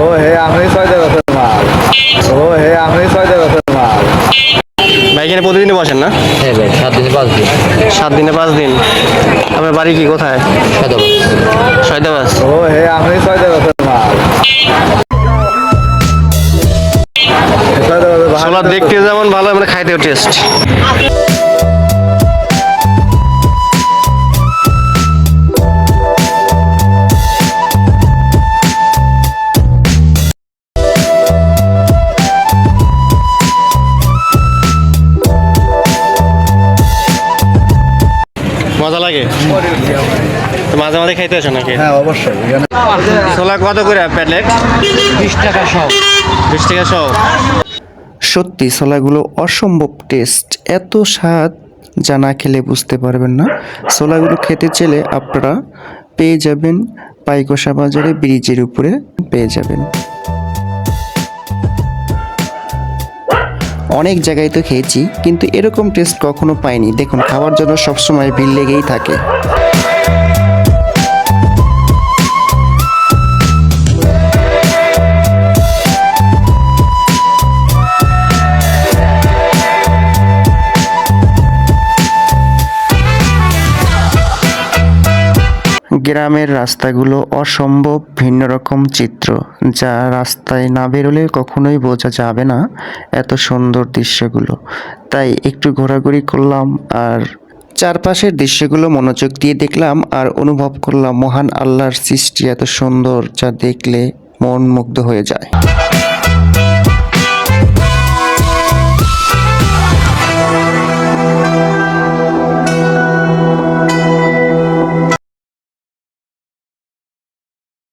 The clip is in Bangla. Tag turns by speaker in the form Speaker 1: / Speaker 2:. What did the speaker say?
Speaker 1: ও হে আমি 6 বছর মাল। ও হে আমি 6 বছর মাল।
Speaker 2: ভাই এখানে প্রতিদিনই বসেন না?
Speaker 3: হ্যাঁ ভাই, 7 দিনে 5 দিন।
Speaker 2: 7 দিনে 5 দিন। আপনার বাড়ি কি কোথায়?
Speaker 3: সদাবাদ।
Speaker 2: সৈয়দাবাদ।
Speaker 1: ও হে আমি 6 বছর মাল।
Speaker 2: ছোলা দেখতে যেমন ভালো, মানে খাইতেও টেস্ট। মজা লাগে তো, মাঝে মাঝে খাইতে আসো নাকি?
Speaker 1: হ্যাঁ অবশ্যই।
Speaker 2: ছোলা কত করে প্যাকেট?
Speaker 3: 20 টাকা সব।
Speaker 2: 20 টাকা সব।
Speaker 4: সত্যি ছোলাগুলো অসম্ভব টেস্ট, এত স্বাদ যা না খেলে বুঝতে পারবেন না। ছোলাগুলো খেতে চাইলে আপনারা পেয়ে যাবেন পাইকোষা বাজারে, ব্রিজের উপরে পেয়ে যাবেন। অনেক জায়গায় তো খেয়েছি, কিন্তু এরকম টেস্ট কখনো পাইনি। দেখুন, খাওয়ার জন্য সবসময় ভিড় লেগেই থাকে। গ্রামের রাস্তাগুলো অসম্ভব ভিন্ন রকম চিত্র, যা রাস্তায় না বেরোলে কখনোই বোঝা যাবে না এত সুন্দর দৃশ্যগুলো। তাই একটু ঘোরাঘুরি করলাম আর চারপাশের দৃশ্যগুলো মনোযোগ দিয়ে দেখলাম আর অনুভব করলাম মহান আল্লাহর সৃষ্টি এত সুন্দর, যা দেখলে মন মুগ্ধ হয়ে যায়।